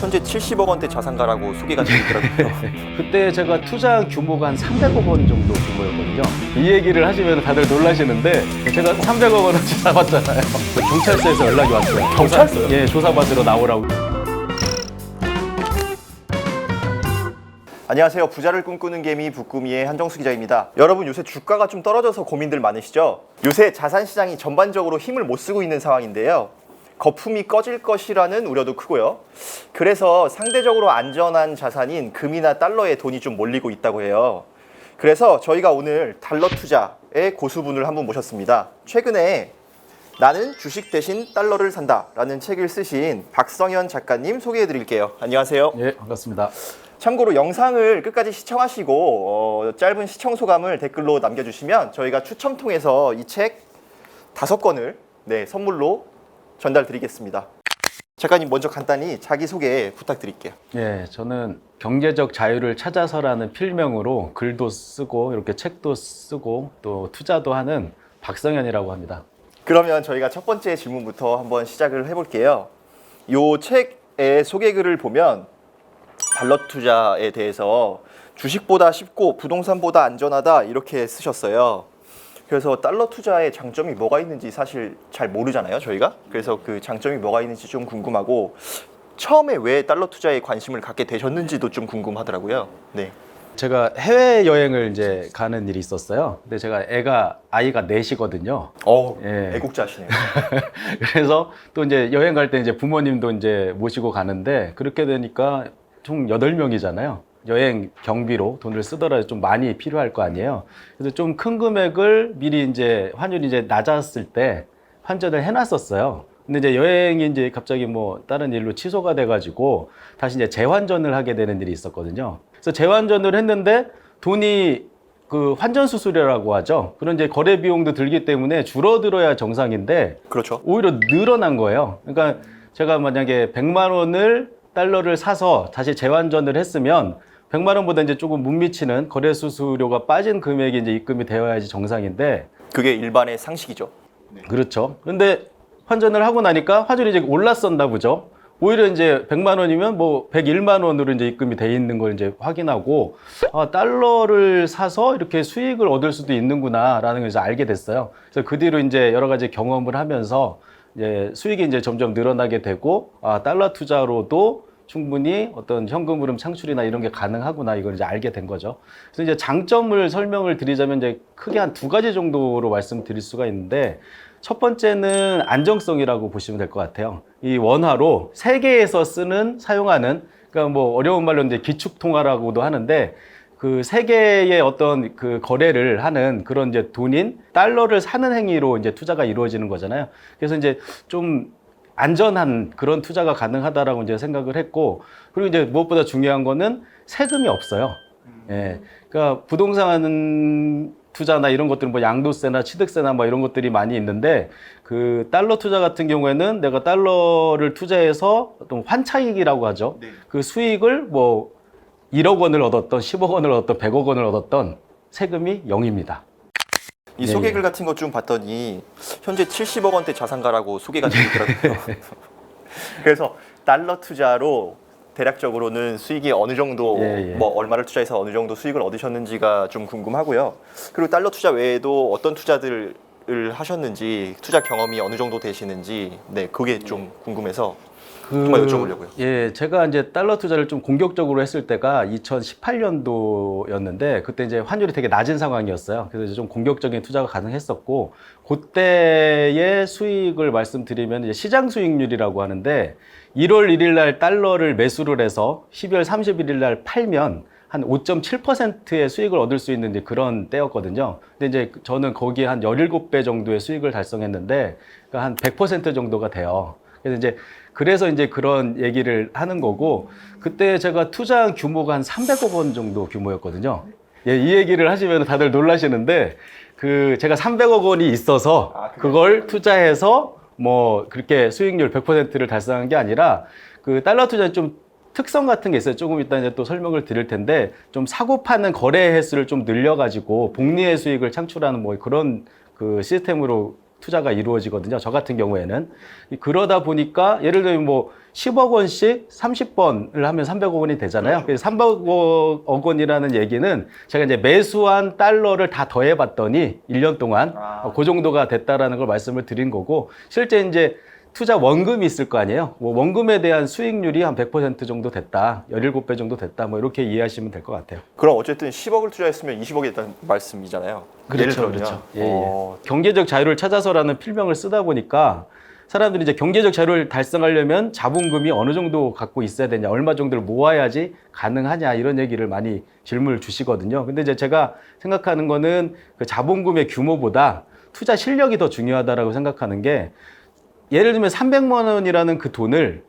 현재 70억 원대 자산가라고 소개가 되더라고요. 그때 제가 투자한 규모가 한 300억 원 정도 규모였거든요. 이 얘기를 하시면 다들 놀라시는데 제가 300억 원을 잡았잖아요. 경찰서에서 연락이 왔어요. 경찰서요? 예, 조사받으러 나오라고. 안녕하세요. 부자를 꿈꾸는 개미 북구미의 한정수 기자입니다. 여러분, 요새 주가가 좀 떨어져서 고민들 많으시죠? 요새 자산시장이 전반적으로 힘을 못 쓰고 있는 상황인데요. 거품이 꺼질 것이라는 우려도 크고요. 그래서 상대적으로 안전한 자산인 금이나 달러에 돈이 좀 몰리고 있다고 해요. 그래서 저희가 오늘 달러 투자의 고수분을 한 분 모셨습니다. 최근에 나는 주식 대신 달러를 산다 라는 책을 쓰신 박성현 작가님 소개해 드릴게요. 안녕하세요. 예, 반갑습니다. 참고로 영상을 끝까지 시청하시고 짧은 시청 소감을 댓글로 남겨주시면 저희가 추첨 통해서 이 책 5권을 선물로 전달드리겠습니다. 작가님, 먼저 간단히 자기소개 부탁드릴게요. 예, 저는 경제적 자유를 찾아서라는 필명으로 글도 쓰고 이렇게 책도 쓰고 또 투자도 하는 박성현이라고 합니다. 그러면 저희가 첫 번째 질문부터 한번 시작을 해볼게요. 이 책의 소개글을 보면 달러 투자에 대해서 주식보다 쉽고 부동산보다 안전하다 이렇게 쓰셨어요. 그래서 달러 투자의 장점이 뭐가 있는지 사실 잘 모르잖아요, 저희가. 그래서 그 장점이 뭐가 있는지 좀 궁금하고, 처음에 왜 달러 투자에 관심을 갖게 되셨는지도 좀 궁금하더라고요. 네. 제가 해외 여행을 이제 가는 일이 있었어요. 근데 제가 아이가 넷이거든요. 예. 애국자시네요. 그래서 또 이제 여행 갈 때 이제 부모님도 이제 모시고 가는데 그렇게 되니까 총 8명이잖아요. 여행 경비로 돈을 쓰더라도 좀 많이 필요할 거 아니에요. 그래서 좀 큰 금액을 미리 이제 환율이 이제 낮았을 때 환전을 해놨었어요. 근데 이제 여행이 이제 갑자기 뭐 다른 일로 취소가 돼가지고 다시 이제 재환전을 하게 되는 일이 있었거든요. 그래서 재환전을 했는데 돈이 그 환전 수수료라고 하죠. 그런 이제 거래 비용도 들기 때문에 줄어들어야 정상인데 그렇죠. 오히려 늘어난 거예요. 그러니까 제가 만약에 100만 원을 달러를 사서 다시 재환전을 했으면 100만 원보다 이제 조금 못 미치는 거래 수수료가 빠진 금액이 이제 입금이 되어야지 정상인데 그게 일반의 상식이죠. 그렇죠. 근데 환전을 하고 나니까 환율이 이제 올랐었나 보죠. 오히려 이제 100만 원이면 뭐 101만 원으로 이제 입금이 돼 있는 걸 이제 확인하고 아, 달러를 사서 이렇게 수익을 얻을 수도 있는구나라는 걸 이제 알게 됐어요. 그래서 그 뒤로 이제 여러 가지 경험을 하면서 이제 수익이 이제 점점 늘어나게 되고 아, 달러 투자로도 충분히 어떤 현금 흐름 창출이나 이런 게 가능하구나 이걸 이제 알게 된 거죠. 그래서 이제 장점을 설명을 드리자면 이제 크게 한 2가지 정도로 말씀드릴 수가 있는데 첫 번째는 안정성이라고 보시면 될 것 같아요. 이 원화로 세계에서 사용하는 그러니까 뭐 어려운 말로 이제 기축통화라고도 하는데 그 세계의 어떤 그 거래를 하는 그런 이제 돈인 달러를 사는 행위로 이제 투자가 이루어지는 거잖아요. 그래서 이제 좀 안전한 그런 투자가 가능하다라고 이제 생각을 했고, 그리고 이제 무엇보다 중요한 거는 세금이 없어요. 예. 그러니까 부동산 투자나 이런 것들은 뭐 양도세나 취득세나 뭐 이런 것들이 많이 있는데 그 달러 투자 같은 경우에는 내가 달러를 투자해서 어떤 환차익이라고 하죠. 네. 그 수익을 뭐 1억 원을 얻었던 10억 원을 얻었던 100억 원을 얻었던 세금이 0입니다. 이 소개글 같은 것 좀 봤더니 현재 70억 원대 자산가라고 소개가 되더라고요. 그래서 달러 투자로 대략적으로는 수익이 어느 정도 뭐 얼마를 투자해서 어느 정도 수익을 얻으셨는지가 좀 궁금하고요. 그리고 달러 투자 외에도 어떤 투자들을 하셨는지, 투자 경험이 어느 정도 되시는지, 그게 좀 궁금해서 정말 여쭤보려고요. 예, 제가 이제 달러 투자를 좀 공격적으로 했을 때가 2018년도였는데 그때 이제 환율이 되게 낮은 상황이었어요. 그래서 이제 좀 공격적인 투자가 가능했었고 그때의 수익을 말씀드리면 이제 시장 수익률이라고 하는데 1월 1일 날 달러를 매수를 해서 12월 31일 날 팔면 한 5.7%의 수익을 얻을 수 있는 이제 그런 때였거든요. 근데 이제 저는 거기에 한 17배 정도의 수익을 달성했는데 그러니까 한 100% 정도가 돼요. 그래서 이제 그런 얘기를 하는 거고, 그때 제가 투자한 규모가 한 300억 원 정도 규모였거든요. 예, 이 얘기를 하시면 다들 놀라시는데, 제가 300억 원이 있어서 그걸 투자해서 뭐 그렇게 수익률 100%를 달성한 게 아니라 그 달러 투자는 좀 특성 같은 게 있어요. 조금 이따 이제 또 설명을 드릴 텐데, 좀 사고 파는 거래 횟수를 좀 늘려가지고 복리의 수익을 창출하는 뭐 그런 그 시스템으로 투자가 이루어지거든요. 저 같은 경우에는. 그러다 보니까 예를 들면 뭐 10억 원씩 30번을 하면 300억 원이 되잖아요. 그래서 300억 원이라는 얘기는 제가 이제 매수한 달러를 다 더해봤더니 1년 동안 그 정도가 됐다라는 걸 말씀을 드린 거고, 실제 이제 투자 원금이 있을 거 아니에요. 뭐 원금에 대한 수익률이 한 100% 정도 됐다, 17배 정도 됐다, 뭐 이렇게 이해하시면 될 것 같아요. 그럼 어쨌든 10억을 투자했으면 20억이 됐다는 말씀이잖아요. 예를 그렇죠, 들면. 그렇죠. 예, 예. 경제적 자유를 찾아서라는 필명을 쓰다 보니까 사람들이 이제 경제적 자유를 달성하려면 자본금이 어느 정도 갖고 있어야 되냐, 얼마 정도를 모아야지 가능하냐, 이런 얘기를 많이 질문을 주시거든요. 근데 이제 제가 생각하는 거는 그 자본금의 규모보다 투자 실력이 더 중요하다라고 생각하는 게, 예를 들면 300만 원이라는 그 돈을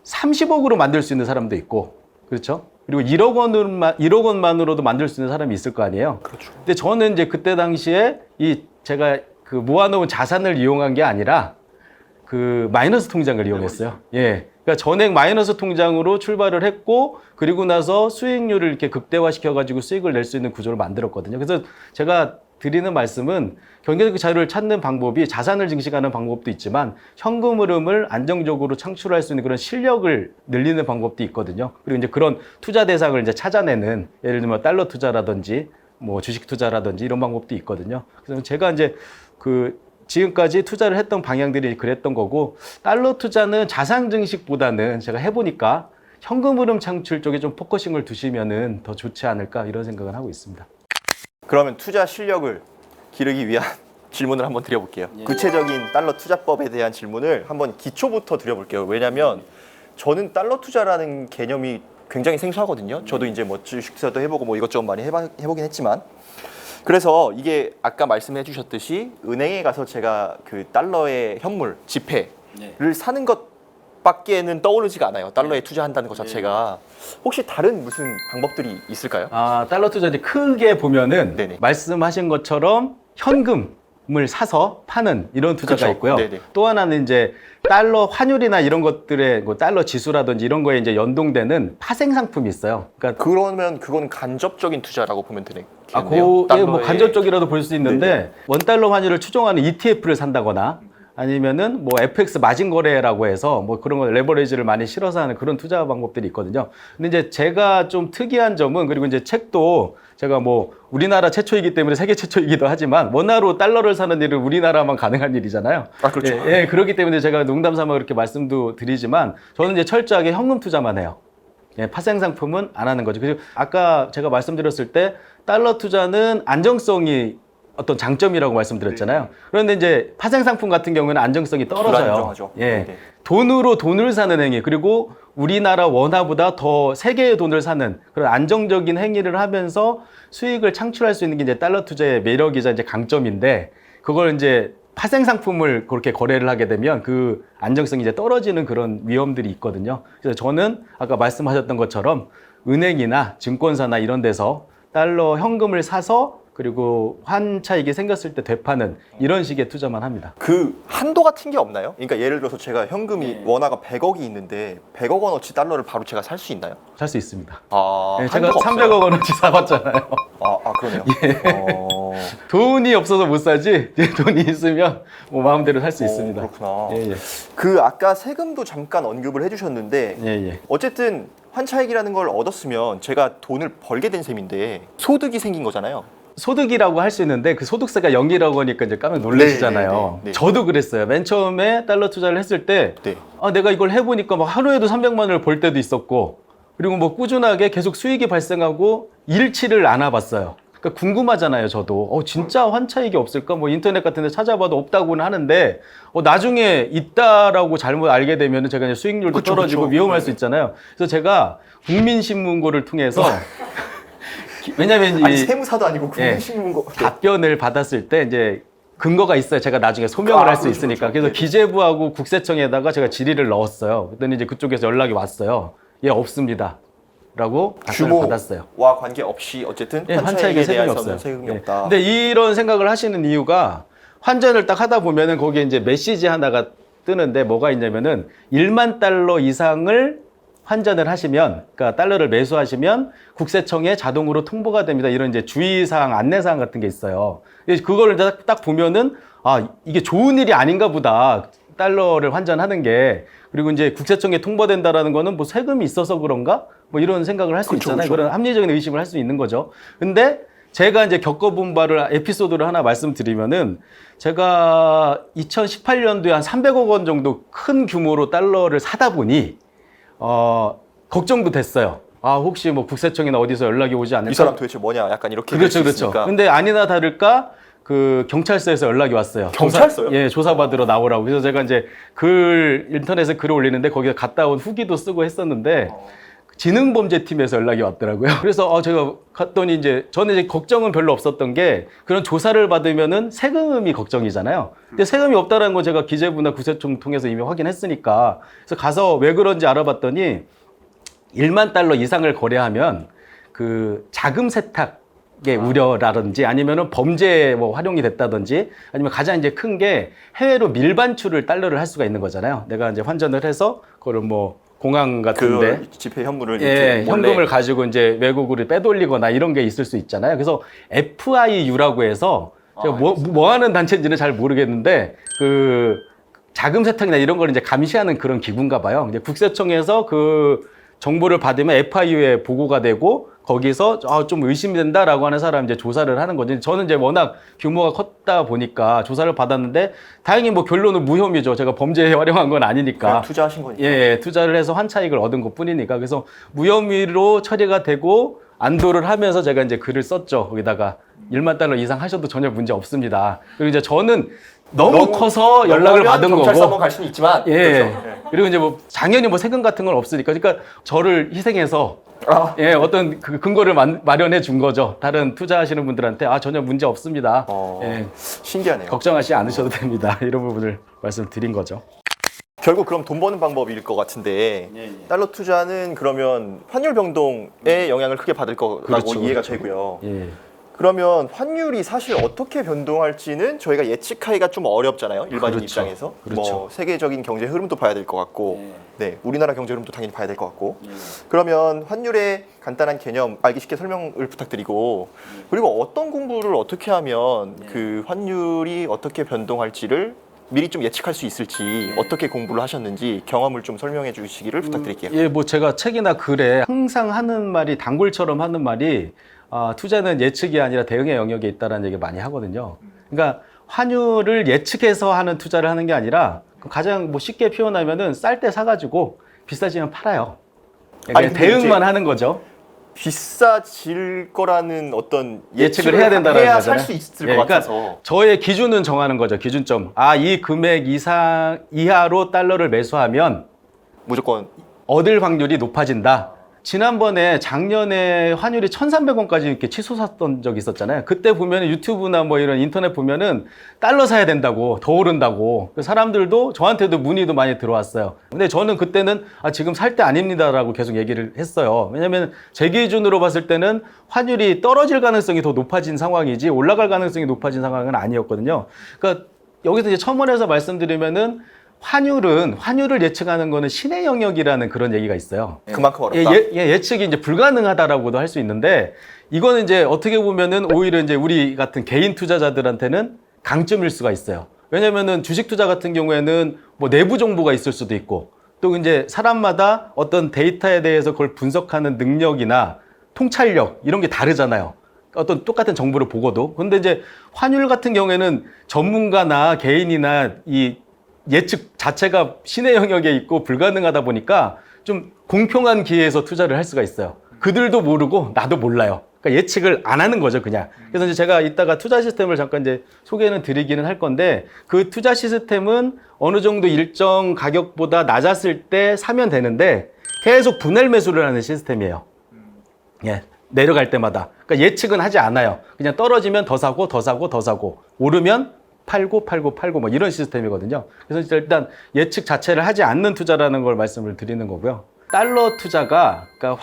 30억으로 만들 수 있는 사람도 있고, 그렇죠? 그리고 1억 원만으로도 만들 수 있는 사람이 있을 거 아니에요. 그렇죠. 근데 저는 이제 그때 당시에 제가 그 모아놓은 자산을 이용한 게 아니라 그 마이너스 통장을 이용했어요. 예. 그러니까 전액 마이너스 통장으로 출발을 했고, 그리고 나서 수익률을 이렇게 극대화시켜가지고 수익을 낼 수 있는 구조를 만들었거든요. 그래서 제가 드리는 말씀은 경제적 자유를 찾는 방법이 자산을 증식하는 방법도 있지만 현금 흐름을 안정적으로 창출할 수 있는 그런 실력을 늘리는 방법도 있거든요. 그리고 이제 그런 투자 대상을 이제 찾아내는, 예를 들면 달러 투자라든지 뭐 주식 투자라든지 이런 방법도 있거든요. 그래서 제가 이제 지금까지 투자를 했던 방향들이 그랬던 거고, 달러 투자는 자산 증식보다는 제가 해보니까 현금 흐름 창출 쪽에 좀 포커싱을 두시면은 더 좋지 않을까, 이런 생각을 하고 있습니다. 그러면 투자 실력을 기르기 위한 질문을 한번 드려볼게요. 구체적인 달러 투자법에 대한 질문을 한번 기초부터 드려볼게요. 왜냐하면 저는 달러 투자라는 개념이 굉장히 생소하거든요. 저도 이제 뭐 주식 투자도 해보고 뭐 이것저것 많이 해보긴 했지만, 그래서 이게 아까 말씀해 주셨듯이 은행에 가서 제가 그 달러의 현물, 지폐를 사는 것밖에는 떠오르지가 않아요. 달러에 투자한다는 것 자체가. 혹시 다른 무슨 방법들이 있을까요? 달러 투자 이제 크게 보면은 네네. 말씀하신 것처럼 현금을 사서 파는 이런 투자가 그쵸. 있고요. 네네. 또 하나는 이제 달러 환율이나 이런 것들에 뭐 달러 지수라든지 이런 거에 이제 연동되는 파생 상품이 있어요. 그러니까 그러면 그건 간접적인 투자라고 보면 되겠네요. 뭐 간접적이라도 볼 수 있는데, 네네. 원달러 환율을 추종하는 ETF를 산다거나 아니면은 뭐 FX 마진 거래라고 해서 뭐 그런 거 레버리지를 많이 실어서 하는 그런 투자 방법들이 있거든요. 근데 이제 제가 좀 특이한 점은, 그리고 이제 책도 제가 뭐 우리나라 최초이기 때문에 세계 최초이기도 하지만 원화로 달러를 사는 일은 우리나라만 가능한 일이잖아요. 그렇죠. 예, 그렇기 때문에 제가 농담 삼아 그렇게 말씀도 드리지만 저는 이제 철저하게 현금 투자만 해요. 예, 파생 상품은 안 하는 거죠. 그리고 아까 제가 말씀드렸을 때 달러 투자는 안정성이 어떤 장점이라고 말씀드렸잖아요. 그런데 이제 파생 상품 같은 경우에는 안정성이 떨어져요. 불안정하죠. 예. 네네. 돈으로 돈을 사는 행위, 그리고 우리나라 원화보다 더 세계의 돈을 사는 그런 안정적인 행위를 하면서 수익을 창출할 수 있는 게 이제 달러 투자의 매력이자 이제 강점인데, 그걸 이제 파생 상품을 그렇게 거래를 하게 되면 그 안정성이 이제 떨어지는 그런 위험들이 있거든요. 그래서 저는 아까 말씀하셨던 것처럼 은행이나 증권사나 이런 데서 달러 현금을 사서 그리고 환 차익이 생겼을 때 되파는 이런 식의 투자만 합니다. 그 한도 같은 게 없나요? 그러니까 예를 들어서 제가 현금이 원화가 100억이 있는데 100억 원어치 달러를 바로 제가 살 수 있나요? 살 수 있습니다. 아, 제가 한도가 300억 원어치 사봤잖아요. 그러네요. 돈이 없어서 못 사지, 돈이 있으면 뭐 마음대로 살 수 있습니다. 그렇구나. 예. 그 아까 세금도 잠깐 언급을 해주셨는데 예. 어쨌든 환차익이라는 걸 얻었으면 제가 돈을 벌게 된 셈인데 소득이 생긴 거잖아요. 소득이라고 할 수 있는데 그 소득세가 0이라고 하니까 이제 깜짝 놀라시잖아요. 네. 저도 그랬어요. 맨 처음에 달러 투자를 했을 때 네. 내가 이걸 해보니까 막 하루에도 300만 원을 벌 때도 있었고, 그리고 뭐 꾸준하게 계속 수익이 발생하고 일치를 안 와봤어요. 그러니까 궁금하잖아요, 저도. 진짜 환차익이 없을까? 뭐 인터넷 같은 데 찾아봐도 없다고는 하는데 나중에 있다라고 잘못 알게 되면 제가 이제 수익률도 떨어지고 위험할 수 있잖아요. 그래서 제가 국민신문고를 통해서 왜냐면 아니 세무사도 아니고 국민신문고 답변을 받았을 때 이제 근거가 있어요. 제가 나중에 소명을 할 수 있으니까. 그래서 기재부하고 국세청에다가 제가 질의를 넣었어요. 그랬더니 이제 그쪽에서 연락이 왔어요. 예, 없습니다. 라고 답변을 받았어요. 규모와 관계없이 어쨌든 환차익에 대해서는 세금이 없다. 근데 이런 생각을 하시는 이유가, 환전을 딱 하다 보면은 거기에 이제 메시지 하나가 뜨는데 뭐가 있냐면은 1만 달러 이상을 환전을 하시면, 그러니까 달러를 매수하시면 국세청에 자동으로 통보가 됩니다. 이런 이제 주의사항, 안내사항 같은 게 있어요. 그거를 딱 보면은 이게 좋은 일이 아닌가 보다. 달러를 환전하는 게. 그리고 이제 국세청에 통보된다라는 거는 뭐 세금이 있어서 그런가? 뭐 이런 생각을 할 수 그렇죠, 있잖아요. 그렇죠. 그런 합리적인 의심을 할 수 있는 거죠. 근데 제가 이제 겪어본 바를 에피소드를 하나 말씀드리면은 제가 2018년도에 한 300억 원 정도 큰 규모로 달러를 사다 보니 걱정도 됐어요. 아, 혹시 뭐 국세청이나 어디서 연락이 오지 않을까? 이 사람 도대체 뭐냐? 약간 이렇게 그렇죠, 될 수 그렇죠. 있으니까. 근데 아니나 다를까 그 경찰서에서 연락이 왔어요. 경찰서요? 예, 조사받으러 나오라고. 그래서 제가 이제 인터넷에 글을 올리는데 거기에 갔다 온 후기도 쓰고 했었는데 지능범죄팀에서 연락이 왔더라고요. 그래서 제가 갔더니 이제 저는 이제 걱정은 별로 없었던 게 그런 조사를 받으면은 세금이 걱정이잖아요. 근데 세금이 없다라는 거 제가 기재부나 국세청 통해서 이미 확인했으니까 그래서 가서 왜 그런지 알아봤더니 1만 달러 이상을 거래하면 그 자금 세탁의 우려라든지 아니면은 범죄에 뭐 활용이 됐다든지 아니면 가장 이제 큰 게 해외로 밀반출을 달러를 할 수가 있는 거잖아요. 내가 이제 환전을 해서 그걸 뭐 공항 같은데 그 지폐 현물을 예, 이렇게 몰래 현금을 가지고 이제 외국으로 빼돌리거나 이런 게 있을 수 있잖아요. 그래서 FIU라고 해서 제가 뭐 하는 단체인지는 잘 모르겠는데 그 자금 세탁이나 이런 걸 이제 감시하는 그런 기구인가 봐요. 이제 국세청에서 그 정보를 받으면 FIU에 보고가 되고 거기서 좀 의심이 된다라고 하는 사람 이제 조사를 하는 거지. 저는 이제 워낙 규모가 컸다 보니까 조사를 받았는데 다행히 뭐 결론은 무혐의죠. 제가 범죄에 활용한 건 아니니까. 그냥 투자하신 거니까. 예, 투자를 해서 환차익을 얻은 것 뿐이니까. 그래서 무혐의로 처리가 되고 안도를 하면서 제가 이제 글을 썼죠. 거기다가 1만 달러 이상 하셔도 전혀 문제 없습니다. 그리고 이제 저는 너무 커서 연락을 받은 거고. 경찰서 한번 갈 수는 있지만. 예. 그렇죠. 예. 그리고 이제 뭐 당연히 뭐 세금 같은 건 없으니까. 그러니까 저를 희생해서 예, 어떤 그 근거를 마련해 준 거죠. 다른 투자하시는 분들한테 전혀 문제 없습니다. 예, 신기하네요. 걱정하지 않으셔도 됩니다. 이런 부분을 말씀드린 거죠. 결국 그럼 돈 버는 방법일 것 같은데 달러 투자는 그러면 환율 변동에 영향을 크게 받을 거라고 그렇죠, 이해가 그렇죠. 되고요. 예. 그러면 환율이 사실 어떻게 변동할지는 저희가 예측하기가 좀 어렵잖아요. 일반인 그렇죠. 입장에서. 그렇죠. 뭐 세계적인 경제 흐름도 봐야 될 것 같고 네, 우리나라 경제 흐름도 당연히 봐야 될 것 같고 그러면 환율의 간단한 개념 알기 쉽게 설명을 부탁드리고 그리고 어떤 공부를 어떻게 하면 그 환율이 어떻게 변동할지를 미리 좀 예측할 수 있을지 어떻게 공부를 하셨는지 경험을 좀 설명해 주시기를 부탁드릴게요. 예, 뭐 제가 책이나 글에 항상 하는 말이 단골처럼 하는 말이 투자는 예측이 아니라 대응의 영역에 있다라는 얘기 많이 하거든요. 그러니까 환율을 예측해서 하는 투자를 하는 게 아니라 가장 뭐 쉽게 표현하면은 쌀 때 사가지고 비싸지면 팔아요. 아니, 그냥 근데 대응만 이제 하는 거죠. 비싸질 거라는 어떤 예측을 해야 된다는 해야 거잖아요. 살 수 있을 예, 것 그러니까 같아서 저의 기준은 정하는 거죠. 기준점. 이 금액 이하로 달러를 매수하면 무조건 얻을 확률이 높아진다. 지난번에 작년에 환율이 1,300원까지 이렇게 치솟았던 적이 있었잖아요. 그때 보면 유튜브나 뭐 이런 인터넷 보면은 달러 사야 된다고, 더 오른다고. 그 사람들도 저한테도 문의도 많이 들어왔어요. 근데 저는 그때는 지금 살 때 아닙니다라고 계속 얘기를 했어요. 왜냐면 제 기준으로 봤을 때는 환율이 떨어질 가능성이 더 높아진 상황이지 올라갈 가능성이 높아진 상황은 아니었거든요. 그러니까 여기서 이제 첨언해서 말씀드리면은 환율을 예측하는 거는 신의 영역이라는 그런 얘기가 있어요. 그만큼 어렵다. 예측이 이제 불가능하다라고도 할 수 있는데 이거는 이제 어떻게 보면은 오히려 이제 우리 같은 개인 투자자들한테는 강점일 수가 있어요. 왜냐면은 주식 투자 같은 경우에는 뭐 내부 정보가 있을 수도 있고 또 이제 사람마다 어떤 데이터에 대해서 그걸 분석하는 능력이나 통찰력 이런 게 다르잖아요. 어떤 똑같은 정보를 보고도. 근데 이제 환율 같은 경우에는 전문가나 개인이나 이 예측 자체가 신의 영역에 있고 불가능하다 보니까 좀 공평한 기회에서 투자를 할 수가 있어요. 그들도 모르고 나도 몰라요. 그러니까 예측을 안 하는 거죠, 그냥. 그래서 이제 제가 이따가 투자 시스템을 잠깐 이제 소개는 드리기는 할 건데 그 투자 시스템은 어느 정도 일정 가격보다 낮았을 때 사면 되는데 계속 분할 매수를 하는 시스템이에요. 예. 내려갈 때마다. 그러니까 예측은 하지 않아요. 그냥 떨어지면 더 사고, 더 사고, 더 사고. 오르면 팔고 뭐 이런 시스템이거든요. 그래서 일단 예측 자체를 하지 않는 투자라는 걸 말씀을 드리는 거고요. 달러 투자가 그러니까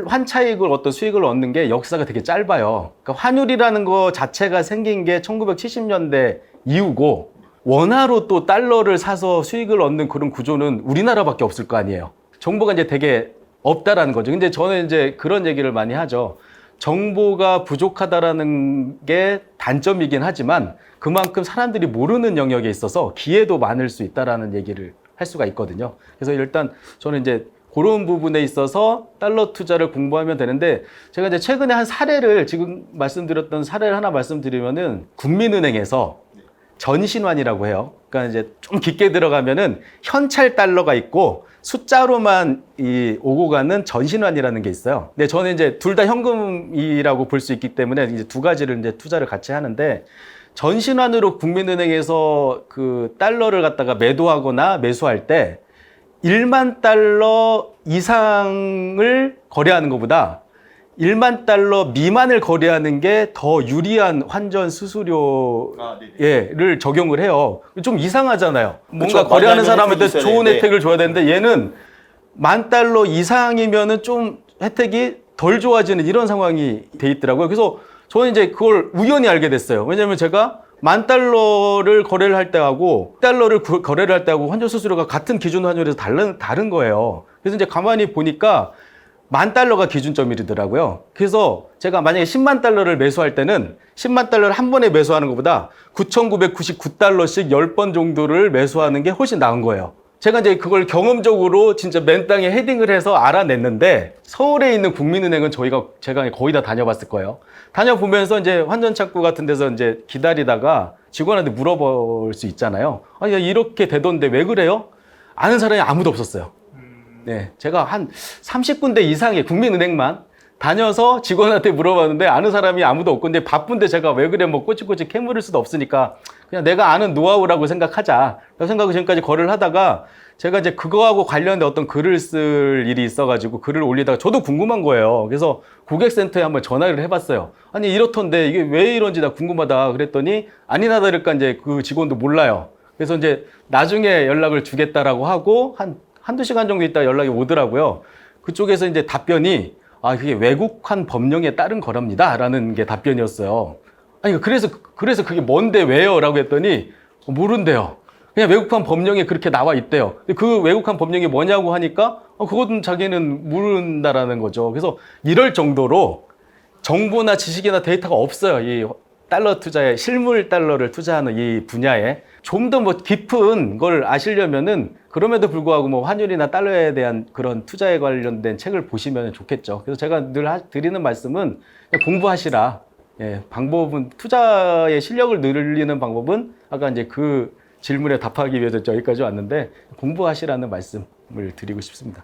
환차익을 어떤 수익을 얻는 게 역사가 되게 짧아요. 그러니까 환율이라는 거 자체가 생긴 게 1970년대 이후고 원화로 또 달러를 사서 수익을 얻는 그런 구조는 우리나라밖에 없을 거 아니에요. 정보가 이제 되게 없다라는 거죠. 근데 저는 이제 그런 얘기를 많이 하죠. 정보가 부족하다라는 게 단점이긴 하지만 그만큼 사람들이 모르는 영역에 있어서 기회도 많을 수 있다라는 얘기를 할 수가 있거든요. 그래서 일단 저는 이제 그런 부분에 있어서 달러 투자를 공부하면 되는데, 제가 이제 최근에 한 사례를, 지금 말씀드렸던 사례를 하나 말씀드리면은, 국민은행에서 전신환이라고 해요. 그러니까 이제 좀 깊게 들어가면은 현찰 달러가 있고 숫자로만 오고 가는 전신환이라는 게 있어요. 근데 저는 이제 둘 다 현금이라고 볼 수 있기 때문에 이제 두 가지를 이제 투자를 같이 하는데, 전신환으로 국민은행에서 그 달러를 갖다가 매도하거나 매수할 때 1만 달러 이상을 거래하는 것보다 1만 달러 미만을 거래하는 게 더 유리한 환전 수수료를 적용을 해요. 좀 이상하잖아요. 뭔가 그쵸, 거래하는 많이 하면 사람한테 혜택이 있어야 좋은 되는데. 혜택을 줘야 되는데, 얘는 10,000달러 이상이면은 좀 혜택이 덜 좋아지는 이런 상황이 돼 있더라고요. 그래서 저는 이제 그걸 우연히 알게 됐어요. 왜냐면 제가 10,000달러를 거래를 할 때하고 달러를 거래를 할 때하고 환전 수수료가 같은 기준 환율에서 다른 거예요. 그래서 이제 가만히 보니까 10,000달러가 기준점이더라고요. 그래서 제가 만약에 10만 달러를 매수할 때는 10만 달러를 한 번에 매수하는 것보다 9,999달러씩 10번 정도를 매수하는 게 훨씬 나은 거예요. 제가 이제 그걸 경험적으로 진짜 맨 땅에 헤딩을 해서 알아냈는데, 서울에 있는 국민은행은 제가 거의 다 다녀봤을 거예요. 다녀보면서 이제 환전 창구 같은 데서 이제 기다리다가 직원한테 물어볼 수 있잖아요. 아니, 이렇게 되던데 왜 그래요? 아는 사람이 아무도 없었어요. 네, 제가 한 30군데 이상의 국민은행만 다녀서 직원한테 물어봤는데 아는 사람이 아무도 없고, 근데 바쁜데 제가 왜 그래 뭐 꼬치꼬치 캐물을 수도 없으니까 그냥 내가 아는 노하우라고 생각하자. 그런 생각을 지금까지 거래를 하다가, 제가 이제 그거하고 관련된 어떤 글을 쓸 일이 있어가지고 글을 올리다가 저도 궁금한 거예요. 그래서 고객센터에 한번 전화를 해봤어요. 아니, 이렇던데 이게 왜 이런지 나 궁금하다 그랬더니, 아니나 다를까 이제 그 직원도 몰라요. 그래서 이제 나중에 연락을 주겠다라고 하고 한두 시간 정도 있다 연락이 오더라고요. 그쪽에서 이제 답변이, 그게 외국환 법령에 따른 거랍니다 라는 게 답변이었어요. 아니, 그래서 그게 뭔데 왜요? 라고 했더니 모른대요. 그냥 외국환 법령에 그렇게 나와 있대요. 근데 그 외국환 법령이 뭐냐고 하니까 그것은 자기는 모른다라는 거죠. 그래서 이럴 정도로 정보나 지식이나 데이터가 없어요. 이 달러 투자에, 실물 달러를 투자하는 이 분야에 좀 더 뭐 깊은 걸 아시려면은, 그럼에도 불구하고 뭐 환율이나 달러에 대한 그런 투자에 관련된 책을 보시면 좋겠죠. 그래서 제가 늘 드리는 말씀은 그냥 공부하시라. 예, 방법은, 투자의 실력을 늘리는 방법은 아까 이제 그 질문에 답하기 위해서 여기까지 왔는데, 공부하시라는 말씀을 드리고 싶습니다.